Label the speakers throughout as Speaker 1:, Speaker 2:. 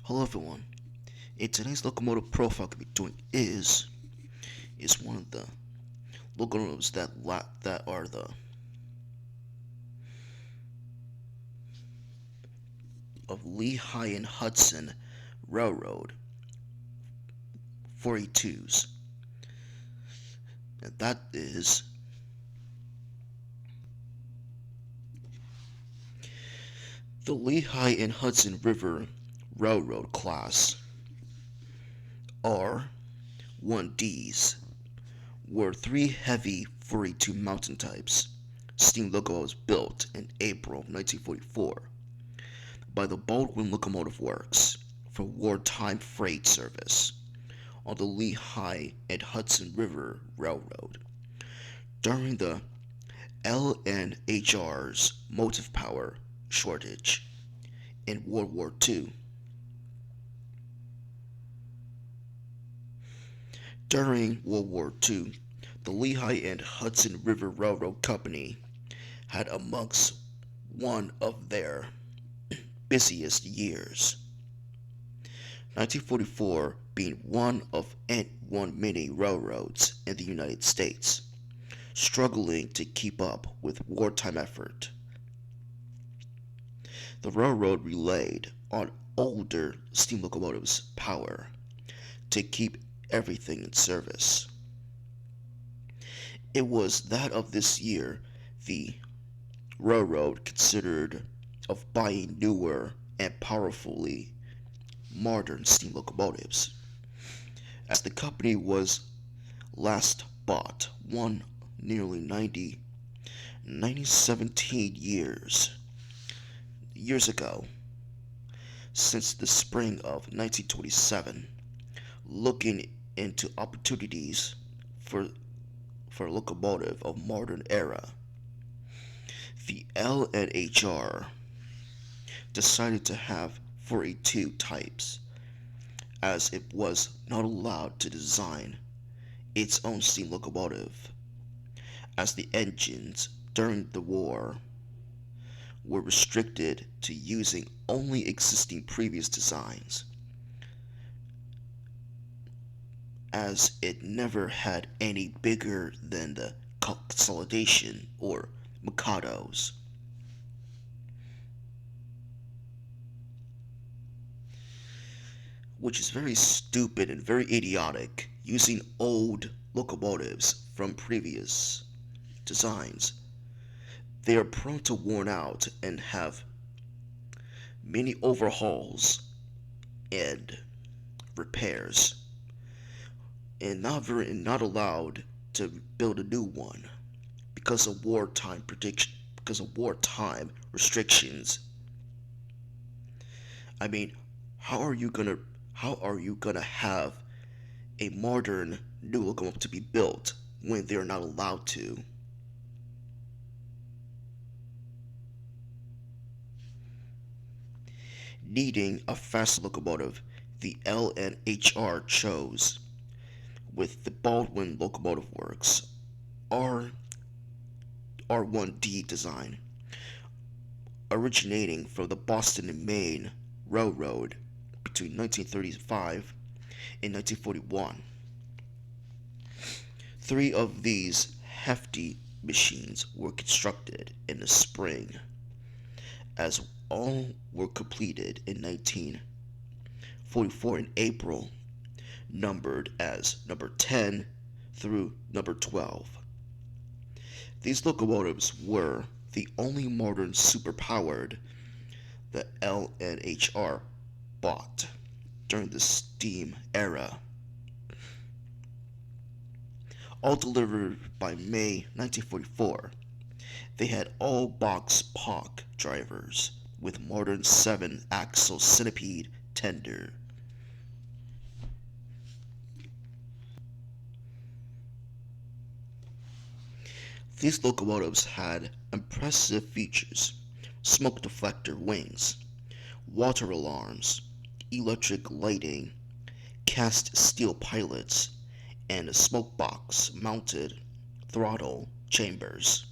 Speaker 1: Hello everyone. In today's locomotive profile I'll be doing is one of the locomotives that are the of Lehigh and Hudson Railroad 42s. And that is the Lehigh and Hudson River Railroad class R1Ds were three heavy 42 mountain types steam locomotives built in April 1944 by the Baldwin Locomotive Works for wartime freight service on the Lehigh and Hudson River Railroad during the LNHR's motive power shortage in World War II. During World War II, the Lehigh and Hudson River Railroad Company had amongst one of their busiest years, 1944 being one of many railroads in the United States, struggling to keep up with wartime effort. The railroad relied on older steam locomotives' power to keep everything in service. It was that of this year the railroad considered of buying newer and powerfully modern steam locomotives, as the company was last bought one nearly 17 years ago, since the spring of 1927, looking into opportunities for a locomotive of modern era. The LNHR decided to have 42 types, as it was not allowed to design its own steam locomotive, as the engines during the war were restricted to using only existing previous designs, as it never had any bigger than the consolidation or Mikados. Which is very stupid and very idiotic, using old locomotives from previous designs. They are prone to worn out and have many overhauls and repairs, and not allowed to build a new one because of wartime restrictions. I mean, how are you gonna have a modern new locomotive to be built when they're not allowed to? Needing a fast locomotive, the LNHR chose with the Baldwin Locomotive Works R R1D design, originating from the Boston and Maine Railroad between 1935 and 1941. Three of these hefty machines were constructed in the spring, as all were completed in 1944 in April, numbered as number 10 through number 12. These locomotives were the only modern superpowered the LNHR bought during the steam era. All delivered by May 1944, they had all box POC drivers with modern 7-axle centipede tender. These locomotives had impressive features: smoke deflector wings, water alarms, electric lighting, cast steel pilots, and smoke box mounted throttle chambers.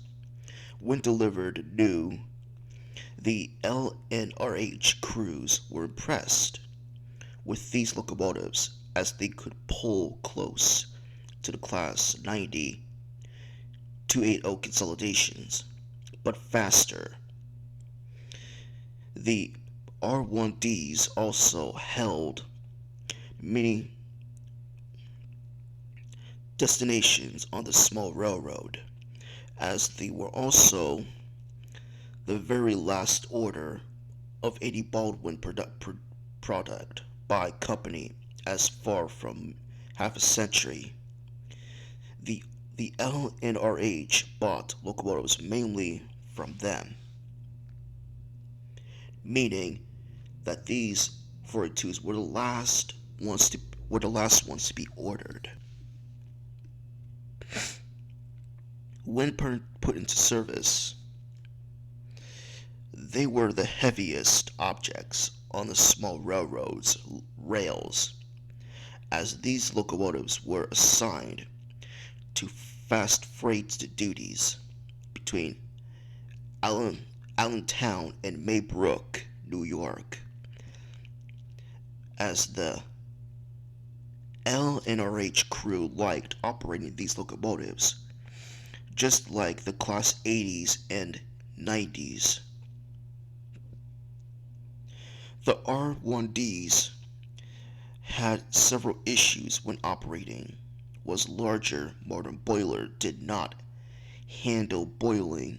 Speaker 1: When delivered new, the LNRH crews were impressed. with these locomotives as they could pull close to the Class 90 280 consolidations, but faster. The R1Ds also held many destinations on the small railroad, as they were also the very last order of any Baldwin product by company as far from half a century. The the LNRH bought locomotives mainly from them, meaning that these 42s were the last ones to be ordered. When put into service, they were the heaviest objects on the small railroad's rails, as these locomotives were assigned to fast freight duties between Allen, Allentown and Maybrook, New York, as the LNRH crew liked operating these locomotives, just like the Class 80s and 90s. The R1Ds had several issues when operating. Was larger modern boiler did not handle boiling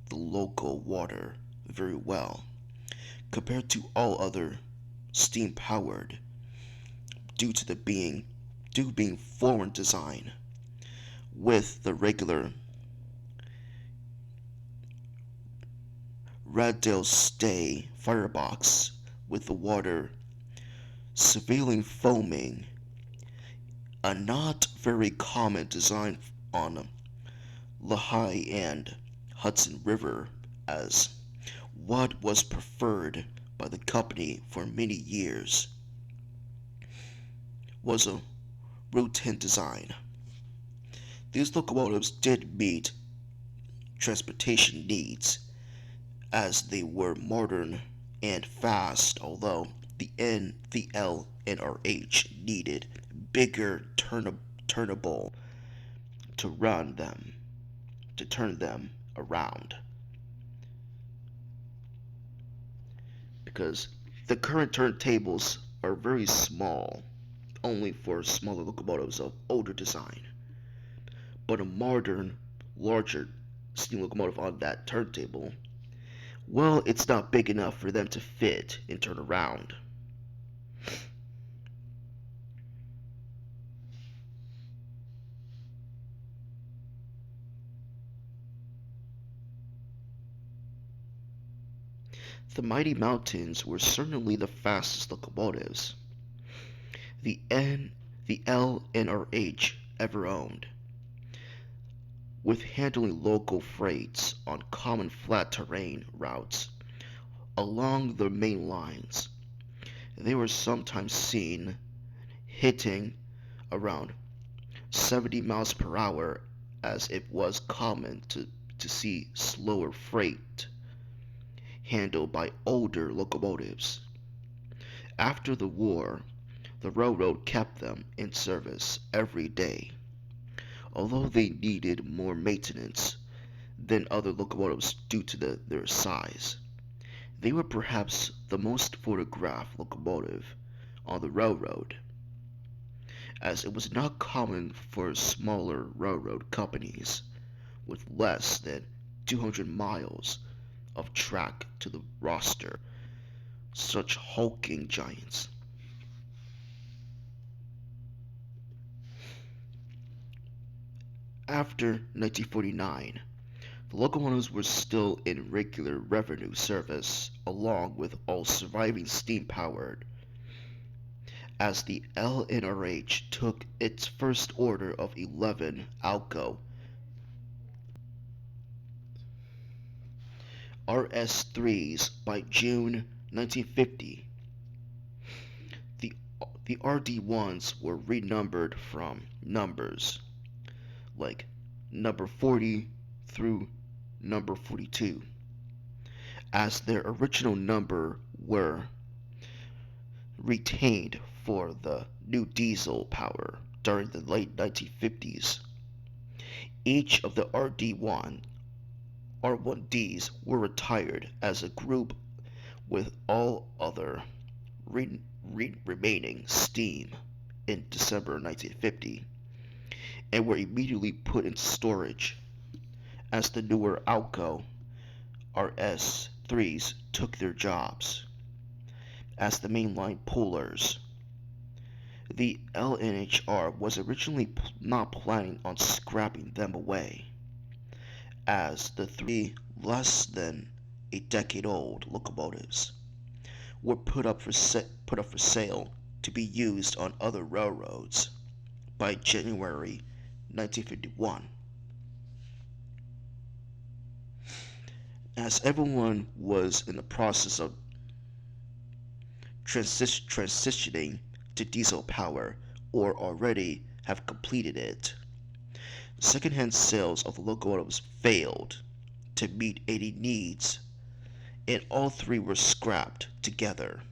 Speaker 1: the local water very well compared to all other steam powered due being foreign design with the regular radial stay firebox with the water severely foaming, a not very common design on Lehigh and Hudson River, as what was preferred by the company for many years was a routine design. These locomotives did meet transportation needs as they were modern and fast, although the L and RH needed bigger turnable to turn them around, because the current turntables are very small, only for smaller locomotives of older design. But a modern, larger steam locomotive on that turntable, well, it's not big enough for them to fit and turn around. The Mighty Mountains were certainly the fastest locomotives the LNRH ever owned, with handling local freights on common flat terrain routes along the main lines. They were sometimes seen hitting around 70 miles per hour, as it was common to see slower freight handled by older locomotives. After the war, the railroad kept them in service every day, although they needed more maintenance than other locomotives due to their size. They were perhaps the most photographed locomotive on the railroad, as it was not common for smaller railroad companies with less than 200 miles of track to the roster such hulking giants. After 1949, the locomotives were still in regular revenue service along with all surviving steam-powered, as the LNRH took its first order of 11 Alco RS3s by June 1950. The, the RD1s were renumbered from numbers like number 40 through number 42, as their original number were retained for the new diesel power during the late 1950s. Each of the R1Ds were retired as a group with all other remaining steam in December 1950 and were immediately put into storage as the newer Alco RS3s took their jobs as the mainline pullers. The LNHR was originally not planning on scrapping them away, as the three less than a decade old locomotives were put up for sale to be used on other railroads by January 1951. As everyone was in the process of transitioning to diesel power or already have completed it, secondhand sales of the locomotives failed to meet any needs, and all three were scrapped together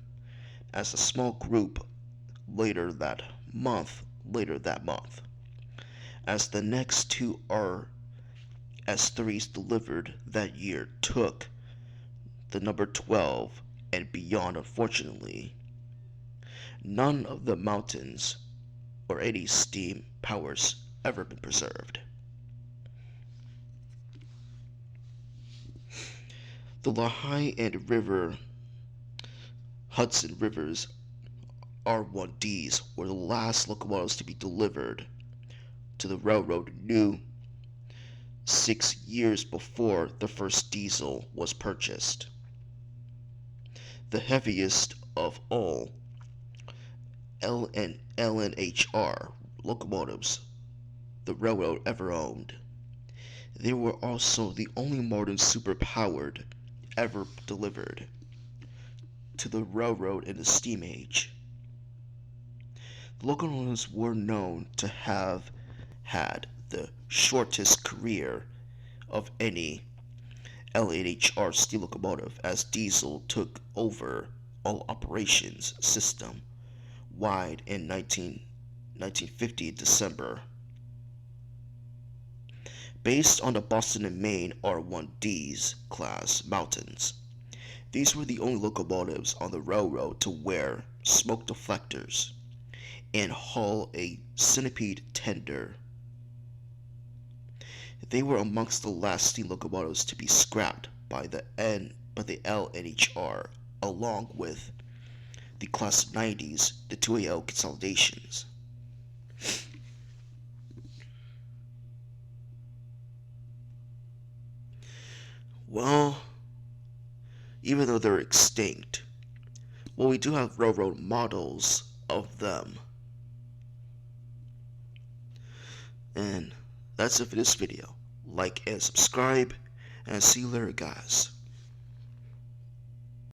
Speaker 1: as a small group later that month, as the next two RS3s delivered that year took the number 12 and beyond. Unfortunately, none of the mountains or any steam powers ever been preserved. The Lehigh and Hudson rivers R1Ds were the last locomotives to be delivered to the railroad new 6 years before the first diesel was purchased. The heaviest of all LNHR locomotives the railroad ever owned. They were also the only modern superpowered ever delivered to the railroad in the steam age. The locomotives were known to have had the shortest career of any LNHR steam locomotive, as diesel took over all operations system wide in 1950 December. Based on the Boston and Maine R1Ds class mountains, these were the only locomotives on the railroad to wear smoke deflectors and haul a centipede tender. They were amongst the last steam locomotives to be scrapped by the LNHR, along with the Class 90s, the 2AL consolidations. Well, even though they're extinct, well, we do have railroad models of them. And that's it for this video. Like and subscribe, and see you later, guys.